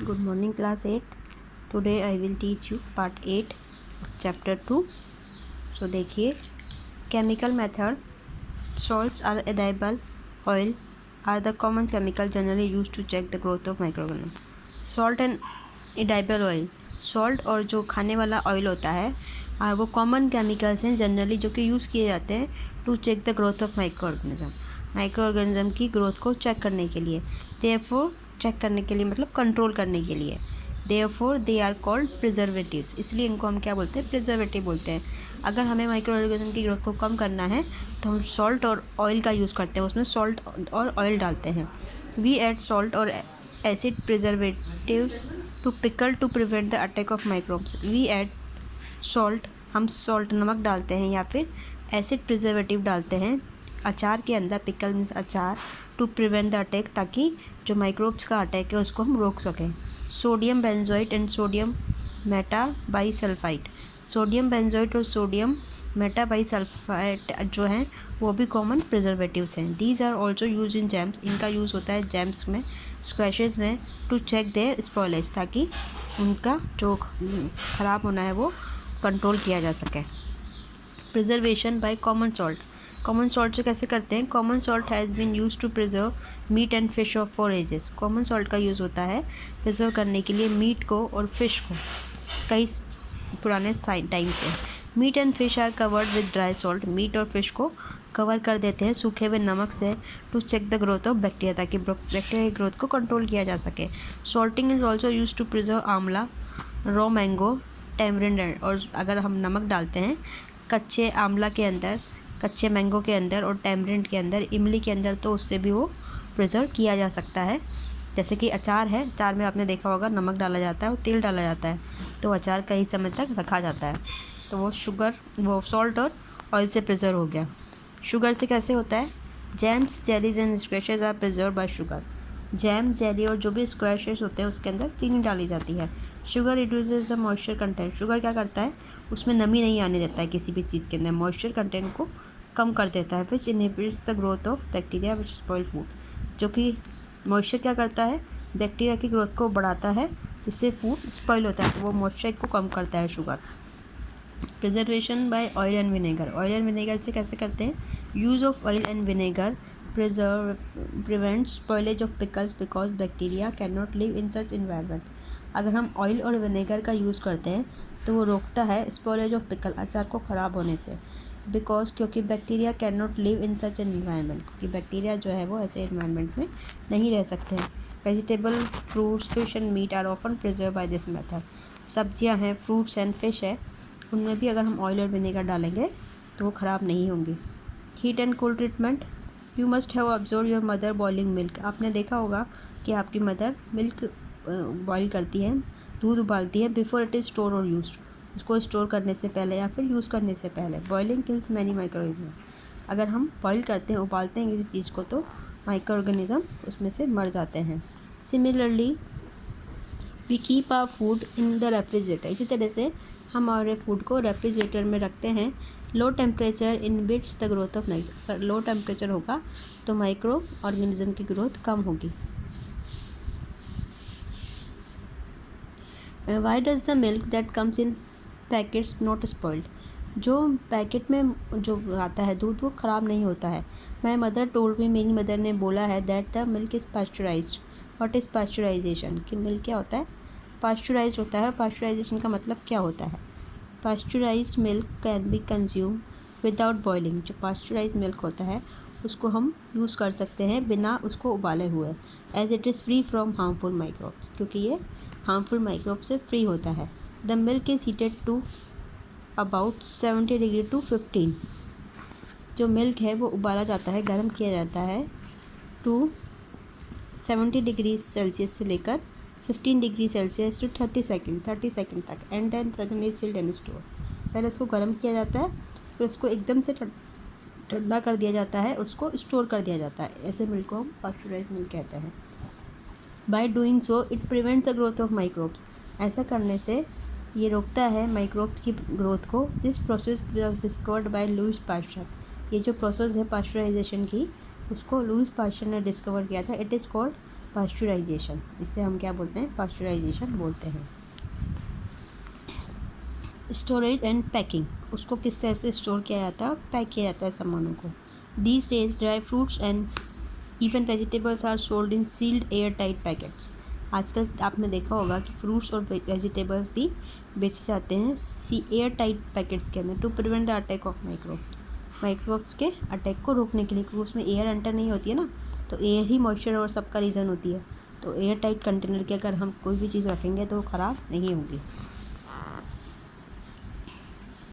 Good morning, class 8. Today I will teach you part 8 chapter 2. So देखिए, chemical method. Salts are edible. Oil are the common chemical generally used to check the growth of microorganism. Salt and edible oil. Salt और जो खाने वाला oil होता है वो common chemicals हैं generally जो कि यूज़ किए जाते हैं to check the growth of microorganism की ग्रोथ को चेक करने के लिए। देयरफॉर चेक करने के लिए मतलब कंट्रोल करने के लिए। Therefore they are called preservatives, इसलिए इनको हम क्या बोलते हैं, प्रिजर्वेटिव बोलते हैं। अगर हमें माइक्रो ऑर्गेनिज्म की ग्रोथ को कम करना है तो हम सॉल्ट और ऑयल का यूज़ करते हैं, उसमें सॉल्ट और ऑयल डालते हैं। वी एड सॉल्ट और acid preservatives to pickle to prevent the attack of microbes. We add salt, हम सॉल्ट नमक डालते हैं या फिर एसिड प्रिजर्वेटिव डालते हैं अचार के अंदर, पिकल मीन्स अचार, टू प्रिवेंट द अटैक, ताकि जो माइक्रोब्स का अटैक है उसको हम रोक सकें। Sodium benzoate and sodium metabisulphite, sodium benzoate और सोडियम मेटाबाइसल्फाइड जो हैं वो भी कॉमन प्रिजर्वेटिव्स हैं। These are also use in jams, इनका यूज़ होता है जैम्स में, स्क्वैशेस में, टू चेक देयर स्पॉइलेज, ताकि उनका जो ख़राब होना है वो कंट्रोल किया जा सके। Preservation by common salt, common salt से कैसे करते हैं। Common salt has been use to preserve meat and fish of 4 ages. Common salt का यूज़ होता है प्रिजर्व करने के लिए मीट को और फिश को कई पुराने टाइम से। Meat and fish are covered with dry salt, meat और फिश को कवर कर देते हैं सूखे हुए नमक से, to check the growth of bacteria, ताकि बैक्टीरिया की ग्रोथ को कंट्रोल किया जा सके। Salting is also use to preserve amla, raw mango, tamarind, और अगर हम नमक डालते हैं कच्चे आंवला के अंदर, कच्चे मैंगो के अंदर और टैमरिंड के अंदर, इमली के अंदर, तो उससे भी वो प्रिजर्व किया जा सकता है। जैसे कि अचार है, अचार में आपने देखा होगा नमक डाला जाता है और तेल डाला जाता है, तो अचार कई समय तक रखा जाता है, तो वो सॉल्ट और ऑयल से प्रिजर्व हो गया। शुगर से कैसे होता है। Jams, jellies and squashes are preserve by sugar. Jam, jelly और जो भी स्क्वैशेस होते हैं उसके अंदर चीनी डाली जाती है। Sugar reduces the moisture content, sugar क्या करता है, उसमें नमी नहीं आने देता है किसी भी चीज़ के अंदर, मॉइस्चर कंटेंट को कम कर देता है। Which inhibits the growth of bacteria which spoil food, जो कि मॉइस्चर क्या करता है, बैक्टीरिया की ग्रोथ को बढ़ाता है जिससे फूड स्पॉइल होता है, तो वो मॉइस्चर को कम करता है sugar. Preservation by oil and vinegar, oil and vinegar से कैसे करते हैं। Use of oil and vinegar prevent spoilage of pickles because bacteria can not live in such environment. अगर हम ऑयल और विनेगर का यूज़ करते हैं तो वो रोकता है स्पॉइलेज ऑफ पिकल, अचार को ख़राब होने से। बिकॉज क्योंकि bacteria can not live in such an environment, क्योंकि बैक्टीरिया जो है वो ऐसे इन्वायरमेंट में नहीं रह सकते हैं। Vegetable, fruits, fish and meat are often preserve by this method. सब्जियां हैं, फ्रूट्स एंड फिश है, उनमें भी अगर हम ऑयल और विनेगर डालेंगे तो वो ख़राब नहीं होंगी। Heat and cold treatment, you must have observe your mother boiling milk, आपने देखा होगा कि आपकी मदर मिल्क बॉयल करती है, दूध उबालती है, बिफोर इट इज़ स्टोर और यूज, उसको स्टोर करने से पहले या फिर यूज़ करने से पहले। Boiling kills many micro organism, अगर हम बॉयल करते हैं, उबालते हैं किसी चीज़ को, तो माइक्रो ऑर्गेनिज्म उसमें से मर जाते हैं। Similarly we keep our food in the refrigerator, इसी तरह से हम हमारे फूड को रेफ्रिजरेटर में रखते हैं। Low temperature inhibits the growth of nitro, low temperature होगा तो माइक्रो ऑर्गेनिज्म की ग्रोथ कम होगी। Why does the milk that comes in packets not spoiled, जो पैकेट में जो आता है दूध वो ख़राब नहीं होता है। माई मदर टोल्ड मी, मेरी मदर ने बोला है, that the milk is pasteurised. What is pasteurisation, कि मिल्क क्या होता है, पास्चराइज्ड होता है। और पास्चराइजेशन का मतलब क्या होता है। Pasteurised milk can be consume without boiling, जो पास्चराइज्ड मिल्क होता है उसको हम यूज़ कर सकते हैं बिना उसको उबाले हुए, as it is free from harmful microbes, क्योंकि ये हार्मफुल माइक्रोब से फ्री होता है। The milk is heated to about 70 degree to 15, जो मिल्क है वो उबाला जाता है, गर्म किया जाता है टू 70 डिग्री सेल्सियस से लेकर 15 डिग्री सेल्सियस टू 30 सेकेंड तक, and then suddenly chilled and store. पहले उसको गर्म किया जाता है, फिर उसको एकदम से ठंडा कर दिया जाता है, उसको स्टोर कर दिया जाता है। ऐसे मिल्क को हम पास्चराइज्ड मिल्क कहते हैं। By doing so it prevents the growth of microbes, ऐसा करने से ये रोकता है माइक्रोब्स की ग्रोथ को। This process was discovered by Lewis pasture, ये जो प्रोसेस है पास्चराइजेशन की उसको लुईस पास्चर ने डिस्कवर किया था। इट इज़ कॉल्ड पास्चुराइजेशन, इससे हम क्या बोलते हैं, पास्चुराइजेशन बोलते हैं। स्टोरेज एंड पैकिंग, उसको किस तरह से स्टोर किया जाता है, पैक किया जाता है सामानों को। These days dry fruits and even vegetables are sold in sealed air tight packets. आजकल आपने देखा होगा कि फ्रूट्स और वेजिटेबल्स भी बेचे जाते हैं एयर टाइट पैकेट्स के अंदर, to prevent the attack of microbes के अटैक को रोकने के लिए, क्योंकि उसमें एयर एंटर नहीं होती है ना, तो एयर ही मॉइस्चर और सबका रीज़न होती है। तो एयर टाइट कंटेनर के अगर हम कोई भी चीज़ रखेंगे तो वो ख़राब नहीं होगी।